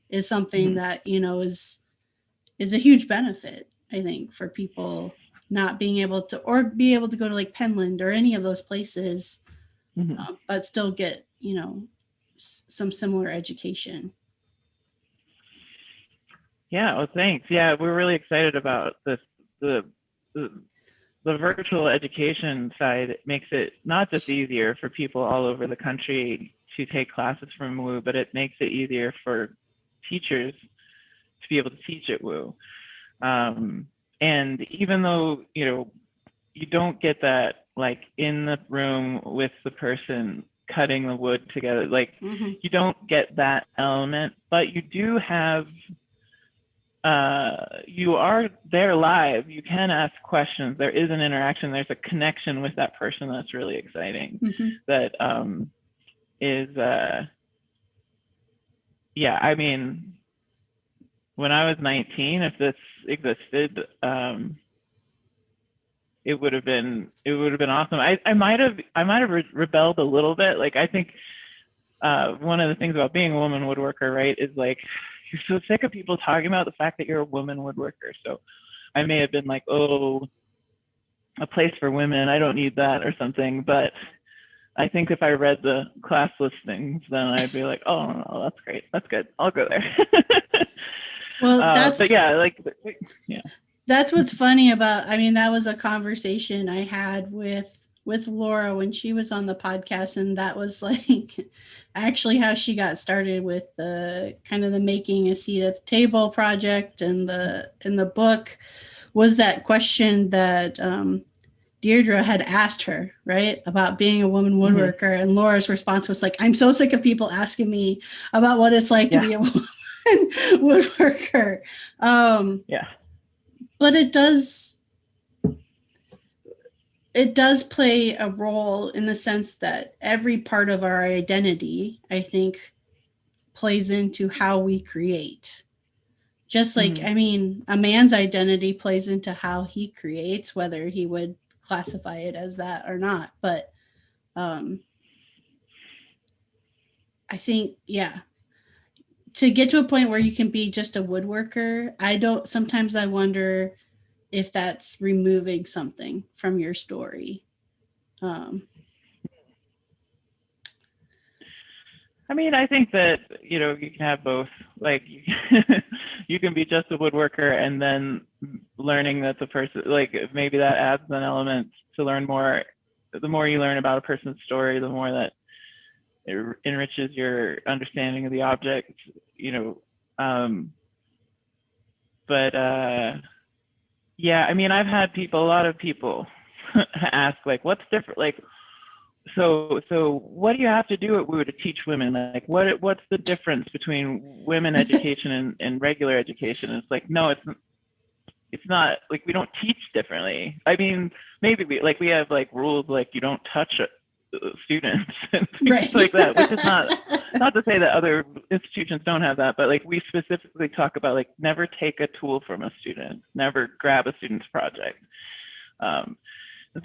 is something that, you know, is a huge benefit, I think, for people not being able to, or be able to go to like Penland or any of those places, but still get, you know, some similar education. Yeah, well, thanks. Yeah, we're really excited about this. The virtual education side makes it not just easier for people all over the country to take classes from WU, but it makes it easier for teachers to be able to teach at WU. And even though, you know, you don't get that like in the room with the person cutting the wood together. Like you don't get that element, but you do have, you are there live. You can ask questions. There is an interaction. There's a connection with that person that's really exciting. That is, yeah, I mean, when I was 19, if this existed, it would have been awesome. I might have rebelled a little bit. Like, I think one of the things about being a woman woodworker, right, is like, you're so sick of people talking about the fact that you're a woman woodworker. So I may have been like, oh, a place for women, I don't need that or something. But I think if I read the class listings, then I'd be like, oh, no, that's great. That's good. I'll go there. Well, that's, but yeah, like, yeah. That's what's funny about, I mean, that was a conversation I had with Laura when she was on the podcast. And that was like actually how she got started with the kind of the making a seat at the table project. And in the book was that question that Deirdre had asked her, right, about being a woman woodworker. And Laura's response was like, I'm so sick of people asking me about what it's like to be a woman woodworker. Yeah. But it does play a role in the sense that every part of our identity, I think, plays into how we create. Just like, I mean, a man's identity plays into how he creates, whether he would classify it as that or not. But I think, yeah, to get to a point where you can be just a woodworker, sometimes I wonder if that's removing something from your story. I mean, I think that, you know, you can have both. Like, you can be just a woodworker and then learning that the person, like, maybe that adds an element to learn more. The more you learn about a person's story, the more that it enriches your understanding of the object, you know. But yeah, I mean, I've had a lot of people ask, like, what's different? Like, so what do you have to do at WU to teach women? Like, what's the difference between women education and regular education? And it's like, no, it's not, like, we don't teach differently. I mean, maybe we have like rules, like you don't touch students and things like that, which is not to say that other institutions don't have that, but like we specifically talk about, like, never take a tool from a student, never grab a student's project.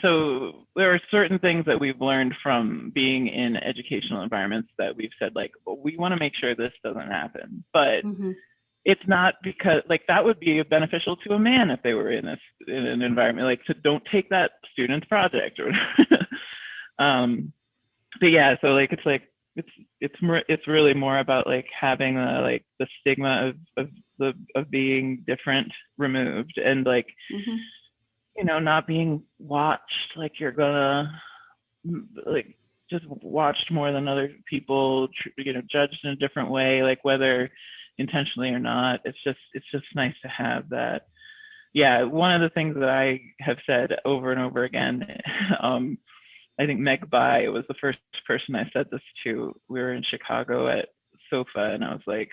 So there are certain things that we've learned from being in educational environments that we've said, like, well, we want to make sure this doesn't happen, but it's not because, like, that would be beneficial to a man if they were in an environment, like, so don't take that student's project or but yeah, so like it's really more about like having the stigma of being different removed, and like you know, not being watched like you're gonna, like, just watched more than other people, you know, judged in a different way, like whether intentionally or not. It's just nice to have that. Yeah, one of the things that I have said over and over again, I think Meg Bai was the first person I said this to. We were in Chicago at SOFA, and I was like,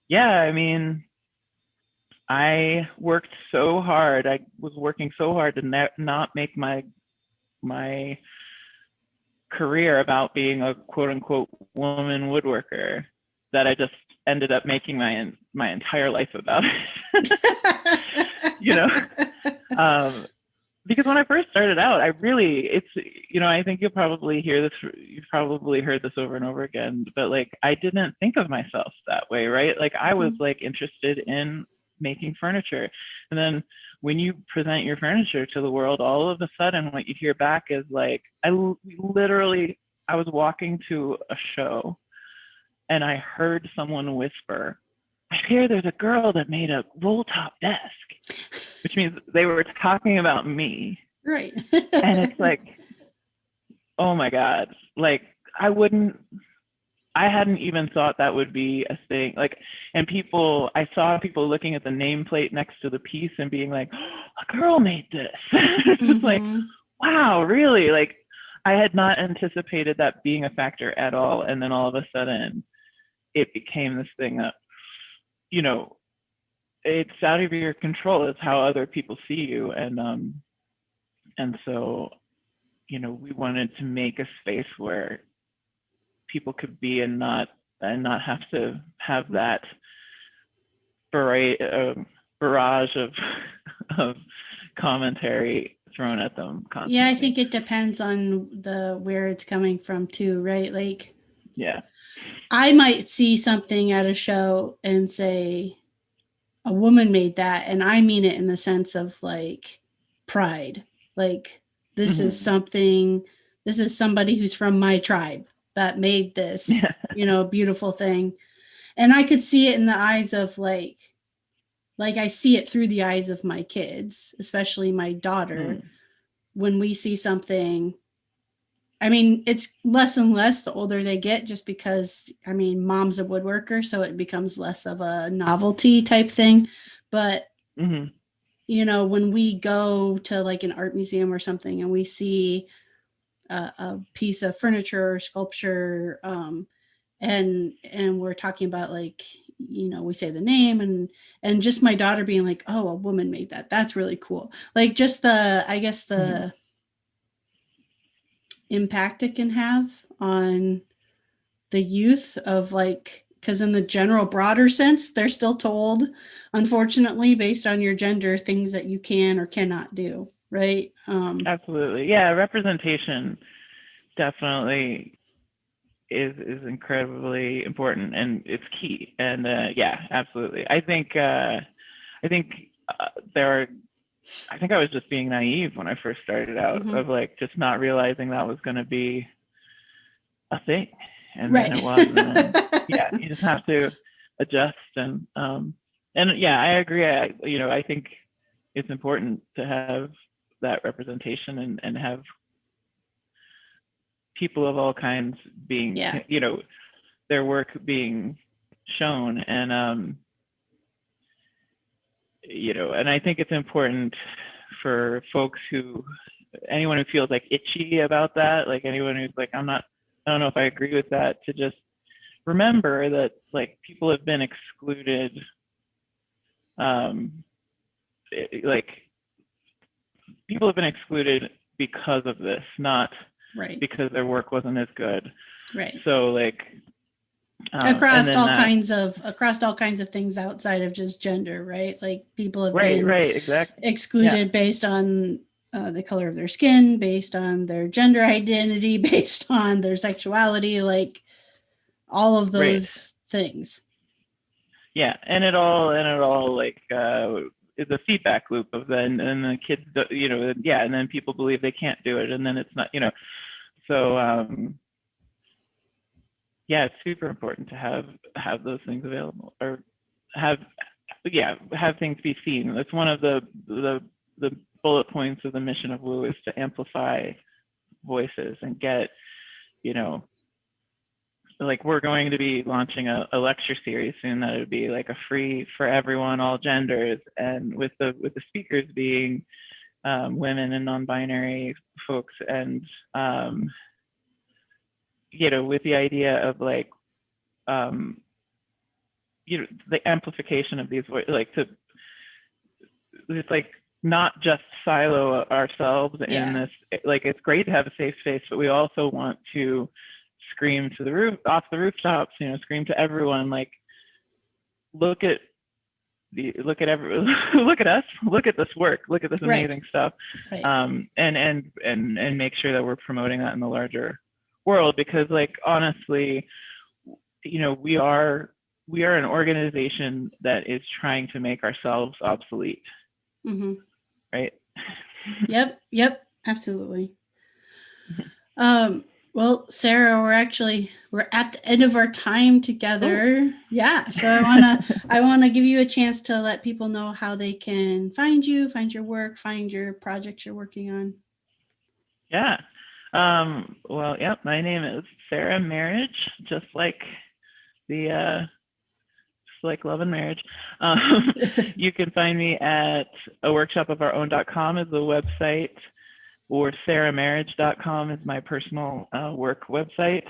yeah, I mean, I worked so hard. I was working so hard to not make my career about being a quote unquote woman woodworker, that I just ended up making my entire life about it. You know? Because when I first started out, it's, you know, I think you've probably heard this over and over again, but like, I didn't think of myself that way, right? Like, I was like interested in making furniture. And then when you present your furniture to the world, all of a sudden what you hear back is like, I was walking to a show and I heard someone whisper, I hear there's a girl that made a roll top desk, which means they were talking about me. Right. And it's like, oh my God, like I hadn't even thought that would be a thing. Like, and I saw people looking at the nameplate next to the piece and being like, oh, a girl made this. It's like, wow, really? Like, I had not anticipated that being a factor at all. And then all of a sudden, it became this thing that, you know, it's out of your control. It's how other people see you. And so, you know, we wanted to make a space where people could be and not have to have that barrage of of commentary thrown at them constantly. Yeah, I think it depends on where it's coming from too, right? Like, yeah, I might see something at a show and say, a woman made that, and I mean it in the sense of like pride. Like, this is something, this is somebody who's from my tribe that made this, beautiful thing. And I could see it in the eyes of like I see it through the eyes of my kids, especially my daughter. When we see something, I mean, it's less and less the older they get, just because, I mean, mom's a woodworker, so it becomes less of a novelty type thing. But, when we go to like an art museum or something and we see a piece of furniture or sculpture, and we're talking about like, we say the name, and just my daughter being like, oh, a woman made that. That's really cool. Like, just I guess the impact it can have on the youth of like, because in the general broader sense, they're still told, unfortunately, based on your gender, things that you can or cannot do, right? Absolutely. Yeah, representation definitely is incredibly important, and it's key. And yeah, absolutely. I think I was just being naive when I first started out, of like just not realizing that was going to be a thing, and then it was. And yeah, you just have to adjust, and yeah, I agree. I think it's important to have that representation and have people of all kinds being, their work being shown, and and I think it's important for folks anyone who feels like itchy about that, like anyone who's like, I don't know if I agree with that, to just remember that like people have been excluded, people have been excluded because of this, not because their work wasn't as good. Right. So like across all kinds of things outside of just gender, right? Like, people have been exactly excluded based on the color of their skin, based on their gender identity, based on their sexuality, like all of those things. Yeah, and it all like is a feedback loop of then, and the kids, and then people believe they can't do it, and then it's not, so yeah, it's super important to have those things available, or have things be seen. That's one of the bullet points of the mission of WU, is to amplify voices and get, like, we're going to be launching a lecture series soon that would be like a free for everyone, all genders, and with the speakers being women and non-binary folks, and with the idea of like the amplification of these voices, like to it's like not just silo ourselves in this, like, it's great to have a safe space, but we also want to scream to the off the rooftops, scream to everyone, like, look at look at us, look at this work, look at this amazing stuff, and make sure that we're promoting that in the larger world, because, like, honestly, we are an organization that is trying to make ourselves obsolete. Right? Yep, absolutely. Well, Sarah, we're at the end of our time together. Yeah, so I wanna give you a chance to let people know how they can find you, find your work, find your projects you're working on. Yeah. Well, yep, my name is Sarah Marriage, just like love and marriage. You can find me at a workshopofourown.com is the website. or sarahmarriage.com is my personal work website.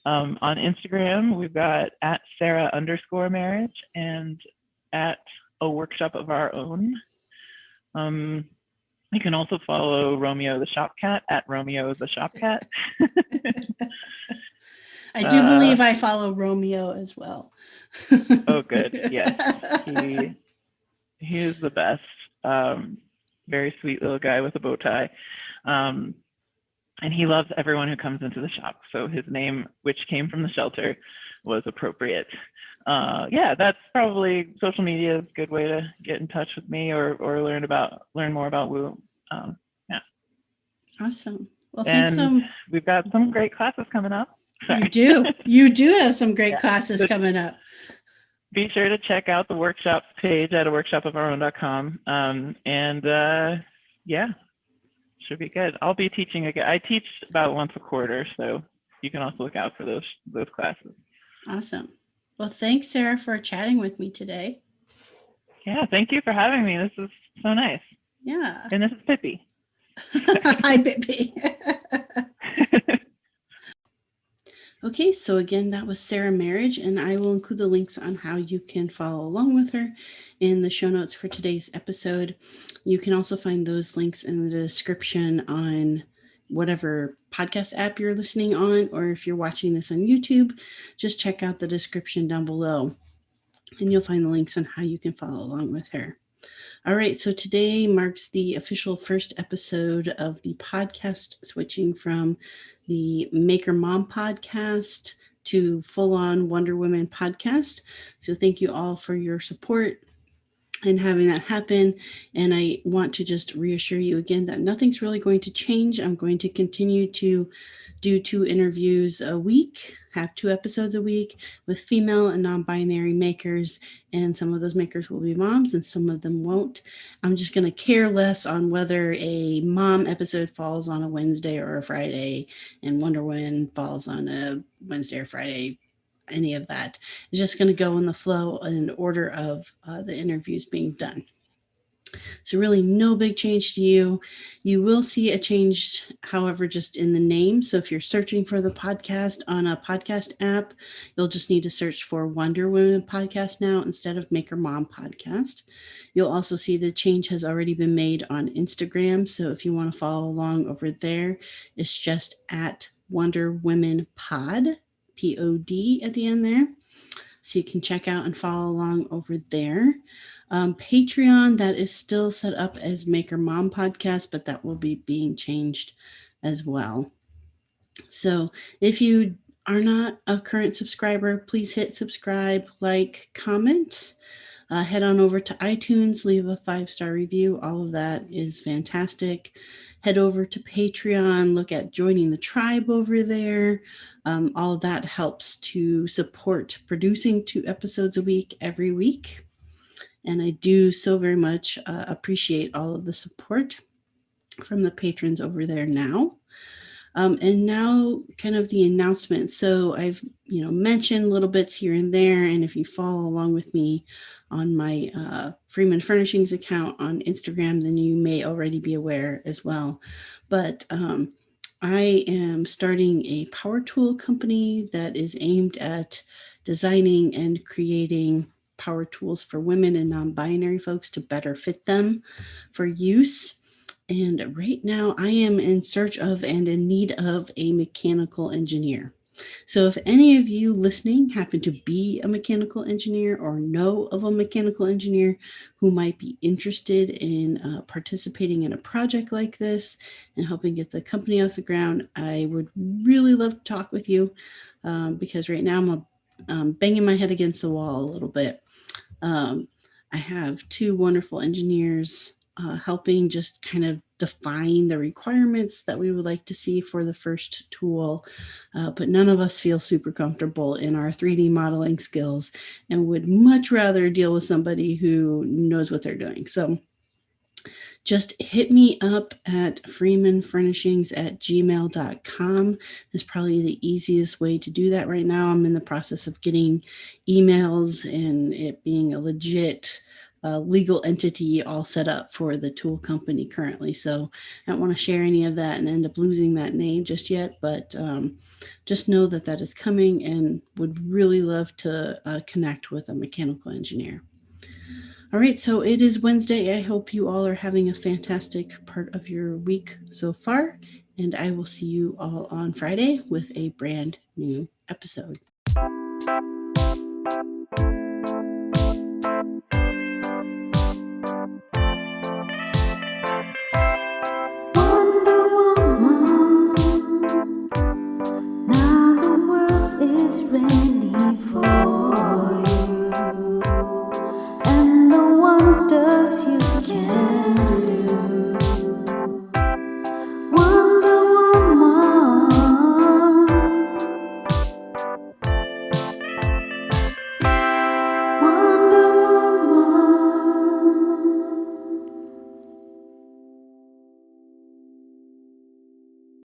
On Instagram, we've got at Sarah_marriage and at a workshop of our own. You can also follow Romeo the Shop Cat at Romeo the Shop Cat. I do believe I follow Romeo as well. Oh, good. Yes. He is the best. Very sweet little guy with a bow tie. And he loves everyone who comes into the shop. So his name, which came from the shelter, was appropriate. Yeah, that's probably social media is a good way to get in touch with me or learn more about Woo. Yeah. Awesome. Well, and thanks. We've got some great classes coming up. Sorry. You do have some great classes coming up. Be sure to check out the workshops page at workshopofourOwn.com. Yeah. Should be good. I'll be teaching again. I teach about once a quarter, so you can also look out for those classes. Awesome. Well, thanks, Sarah, for chatting with me today. Yeah, thank you for having me. This is so nice. Yeah. And this is Pippi. Hi, Pippi. Okay, so again, that was Sarah Marriage, and I will include the links on how you can follow along with her in the show notes for today's episode. You can also find those links in the description on whatever podcast app you're listening on, or if you're watching this on YouTube, just check out the description down below, and you'll find the links on how you can follow along with her. All right, so today marks the official first episode of the podcast, switching from the Maker Mom podcast to full-on Wonder Woman podcast. So thank you all for your support and having that happen. And I want to just reassure you again that nothing's really going to change. I'm going to continue to do 2 interviews a week, have 2 episodes a week with female and non-binary makers. And some of those makers will be moms and some of them won't. I'm just going to care less on whether a mom episode falls on a Wednesday or a Friday and Wonder Woman falls on a Wednesday or Friday. Any of that is just going to go in the flow and order of the interviews being done. So really no big change to you. You will see a change, however, just in the name. So if you're searching for the podcast on a podcast app, you'll just need to search for Wonder Woman Podcast now instead of Maker Mom Podcast. You'll also see the change has already been made on Instagram. So if you want to follow along over there, it's just at Wonder Women Pod. Pod at the end there. So you can check out and follow along over there. Patreon, that is still set up as Maker Mom Podcast, but that will be being changed as well. So if you are not a current subscriber, please hit subscribe, like, comment. Head on over to iTunes, leave a 5-star review. All of that is fantastic. Head over to Patreon, look at joining the tribe over there. All of that helps to support producing 2 episodes a week every week. And I do so very much appreciate all of the support from the patrons over there now. And now kind of the announcement. So I've, mentioned little bits here and there. And if you follow along with me on my Freeman Furnishings account on Instagram, then you may already be aware as well. But I am starting a power tool company that is aimed at designing and creating power tools for women and non-binary folks to better fit them for use. And right now I am in search of and in need of a mechanical engineer. So if any of you listening happen to be a mechanical engineer or know of a mechanical engineer who might be interested in participating in a project like this and helping get the company off the ground, I would really love to talk with you because right now I'm banging my head against the wall a little bit. I have 2 wonderful engineers helping just kind of define the requirements that we would like to see for the first tool. But none of us feel super comfortable in our 3D modeling skills and would much rather deal with somebody who knows what they're doing. So just hit me up at freemanfurnishings@gmail.com. is probably the easiest way to do that right now. I'm in the process of getting emails and it being a legit legal entity all set up for the tool company currently. So I don't want to share any of that and end up losing that name just yet, but just know that that is coming and would really love to connect with a mechanical engineer. All right, so it is Wednesday. I hope you all are having a fantastic part of your week so far, and I will see you all on Friday with a brand new episode.